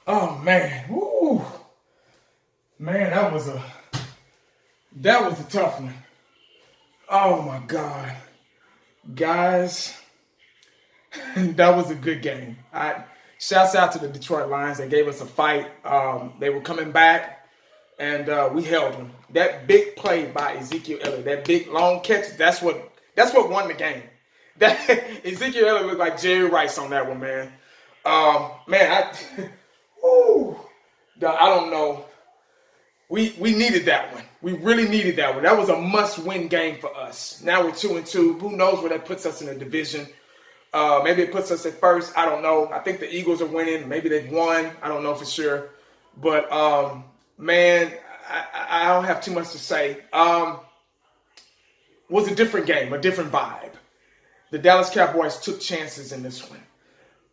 Oh man, woo, man, that was a tough one. Oh my God, guys, that was a good game. I shouts out to the Detroit Lions. They gave us a fight. They were coming back, and we held them. That big play by Ezekiel Elliott, that big long catch. That's what won the game. That Ezekiel Elliott looked like Jerry Rice on that one, man. Man, woo, I don't know. We needed that one. We really needed that one. That was a must-win game for us. Now we're 2-2. Who knows where that puts us in the division? Maybe it puts us at first. I don't know. I think the Eagles are winning. Maybe they've won. I don't know for sure. But man, I don't have too much to say. Was a different game, a different vibe. The Dallas Cowboys took chances in this one.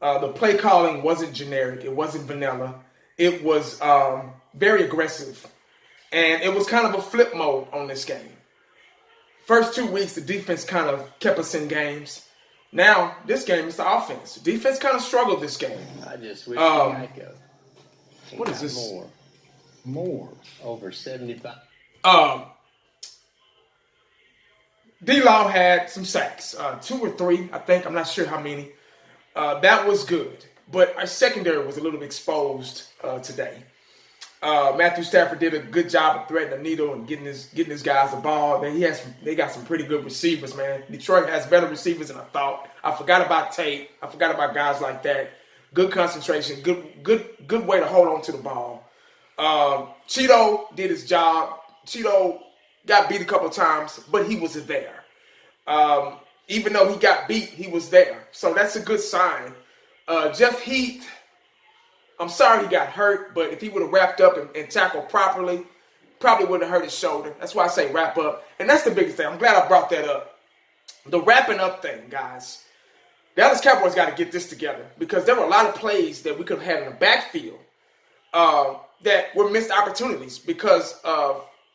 The play calling wasn't generic. It wasn't vanilla. It was very aggressive. And it was kind of a flip mode on this game. First 2 weeks, the defense kind of kept us in games. Now, this game is the offense. The defense kind of struggled this game. I just wish I could go. What is this? More. Over 75. D-Law had some sacks. 2 or 3, I think. I'm not sure how many. That was good. But our secondary was a little bit exposed today. Matthew Stafford did a good job of threading the needle and getting his guys the ball. They got some pretty good receivers, man. Detroit has better receivers than I thought. I forgot about Tate. I forgot about guys like that. Good concentration. Good way to hold on to the ball. Cheeto did his job. Cheeto got beat a couple times, but he was there. Even though he got beat, he was there. So that's a good sign. Jeff Heath, I'm sorry he got hurt, but if he would have wrapped up and tackled properly, probably wouldn't have hurt his shoulder. That's why I say wrap up. And that's the biggest thing. I'm glad I brought that up. The wrapping up thing, guys. Dallas Cowboys got to get this together because there were a lot of plays that we could have had in the backfield that were missed opportunities because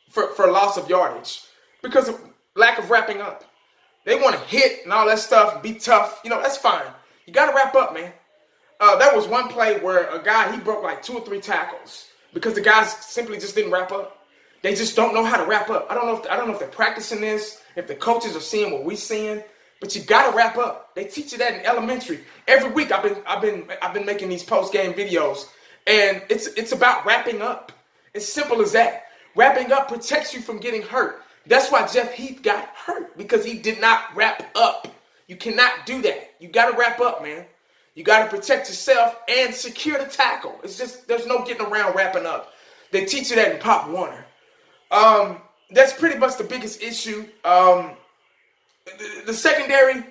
for loss of yardage, because of lack of wrapping up. They want to hit and all that stuff, be tough. That's fine. You got to wrap up, man. There was one play where a guy, he broke like 2 or 3 tackles because the guys simply just didn't wrap up. They just don't know how to wrap up. I don't know if they're practicing this, if the coaches are seeing what we're seeing, but you got to wrap up. They teach you that in elementary. Every week I've been making these post-game videos, and it's about wrapping up. It's simple as that. Wrapping up protects you from getting hurt. That's why Jeff Heath got hurt, because he did not wrap up. You cannot do that. You got to wrap up, man. You got to protect yourself and secure the tackle. It's just, there's no getting around wrapping up. They teach you that in Pop Warner. That's pretty much the biggest issue. The secondary,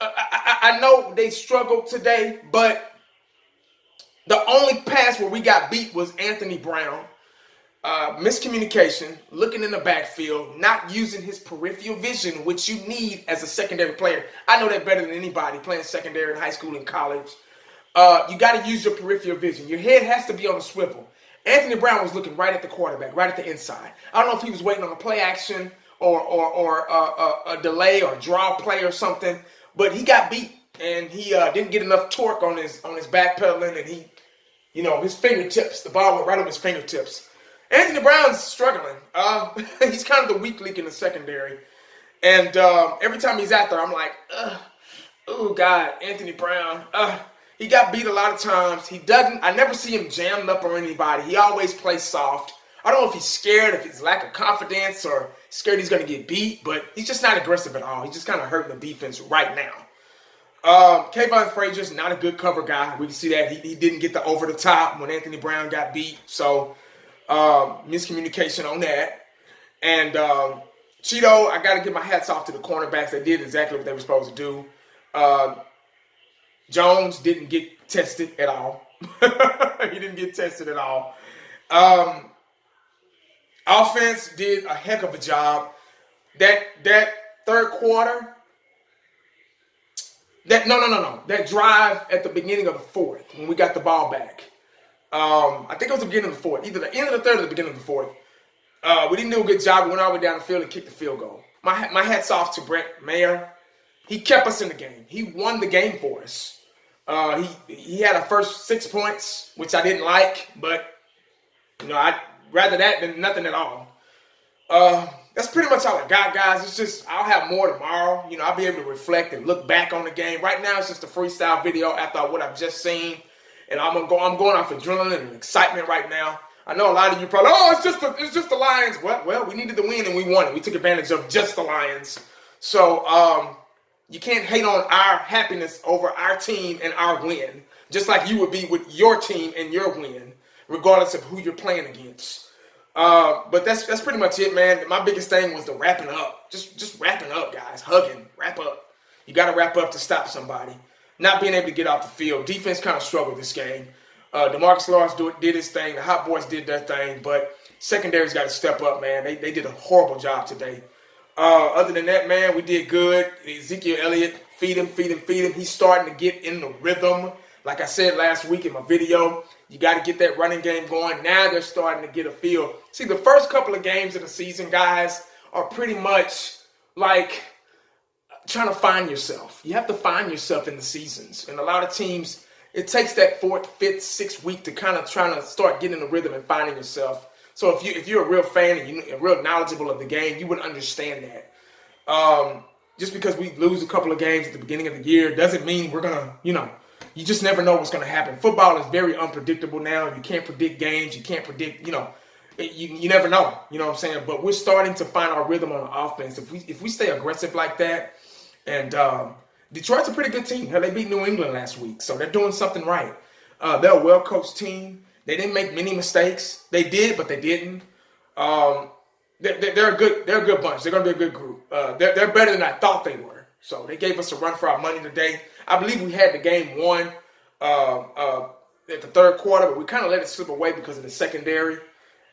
I know they struggled today, but the only pass where we got beat was Anthony Brown. Miscommunication, looking in the backfield, not using his peripheral vision, which you need as a secondary player. I know that better than anybody playing secondary in high school and college. You got to use your peripheral vision. Your head has to be on a swivel. Anthony Brown was looking right at the quarterback, right at the inside. I don't know if he was waiting on a play action or a delay or draw play or something, but he got beat and he didn't get enough torque on his backpedaling, and his fingertips, the ball went right on his fingertips. Anthony Brown's struggling. He's kind of the weak link in the secondary. And every time he's out there, I'm like, oh, God, Anthony Brown. He got beat a lot of times. I never see him jammed up on anybody. He always plays soft. I don't know if he's scared, if it's lack of confidence, or scared he's going to get beat, but he's just not aggressive at all. He's just kind of hurting the defense right now. Kayvon Frazier's not a good cover guy. We can see that. He didn't get the over the top when Anthony Brown got beat. So, miscommunication on that. And Cheeto, I got to give my hats off to the cornerbacks. They did exactly what they were supposed to do. Jones didn't get tested at all. He didn't get tested at all. Offense did a heck of a job. That third quarter, that drive at the beginning of the fourth when we got the ball back. I think it was the beginning of the fourth, either the end of the third or the beginning of the fourth. We didn't do a good job. We went all the way down the field and kicked the field goal. My hat's off to Brett Mayer. He kept us in the game. He won the game for us. He had our first 6 points, which I didn't like, but I'd rather that than nothing at all. That's pretty much all I got, guys. It's just I'll have more tomorrow. I'll be able to reflect and look back on the game. Right now, it's just a freestyle video after what I've just seen, and I'm going off adrenaline and excitement right now. I know a lot of you probably, it's just the Lions. Well, we needed to win and we won it. We took advantage of just the Lions. So you can't hate on our happiness over our team and our win, just like you would be with your team and your win, regardless of who you're playing against. But that's pretty much it, man. My biggest thing was the wrapping up. Just wrapping up, guys. Hugging, wrap up. You got to wrap up to stop somebody. Not being able to get off the field. Defense kind of struggled this game. DeMarcus Lawrence did his thing. The Hot Boys did their thing. But secondary's got to step up, man. They did a horrible job today. Other than that, man, we did good. Ezekiel Elliott, feed him. He's starting to get in the rhythm. Like I said last week in my video, you got to get that running game going. Now they're starting to get a feel. See, the first couple of games of the season, guys, are pretty much like trying to find yourself. You have to find yourself in the seasons. And a lot of teams, it takes that 4th, 5th, 6th week to kind of trying to start getting the rhythm and finding yourself. So if you're a real fan and you're real knowledgeable of the game, you would understand that. Just because we lose a couple of games at the beginning of the year doesn't mean we're going to, you just never know what's going to happen. Football is very unpredictable now. You can't predict games. You can't predict, you never know. You know what I'm saying? But we're starting to find our rhythm on the offense. If we stay aggressive like that, and Detroit's a pretty good team. Hell, they beat New England last week, so they're doing something right. They're a well-coached team. They didn't make many mistakes. They did, but they didn't. They're a good bunch. They're going to be a good group. They're better than I thought they were. So they gave us a run for our money today. I believe we had the game won at the third quarter, but we kind of let it slip away because of the secondary,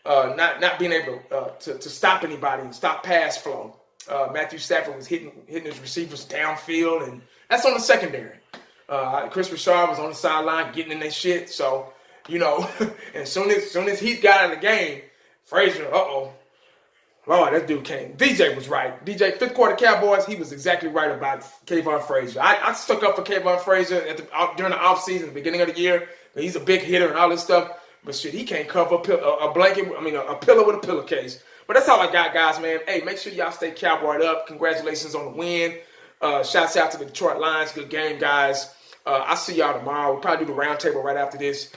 not being able to stop anybody and stop pass flow. Matthew Stafford was hitting his receivers downfield, and that's on the secondary. Chris Richard was on the sideline getting in their shit. So, and as soon as he got out of the game, Frazier, Lord, that dude came. DJ was right. DJ, 5th quarter Cowboys, he was exactly right about Kayvon Frazier. I stuck up for Kayvon Frazier during the offseason, the beginning of the year. But he's a big hitter and all this stuff. But shit, he can't cover a blanket, a pillow with a pillowcase. But that's all I got, guys, man. Hey, make sure y'all stay Cowboyed up. Congratulations on the win. Shouts out to the Detroit Lions. Good game, guys. I'll see y'all tomorrow. We'll probably do the roundtable right after this.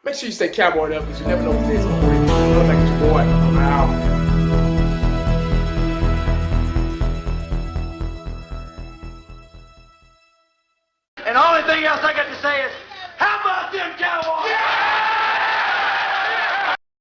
Make sure you stay Cowboyed up because you never know what it is going to bring. Looks like it's your boy. I'm out. And the only thing else I got to say is,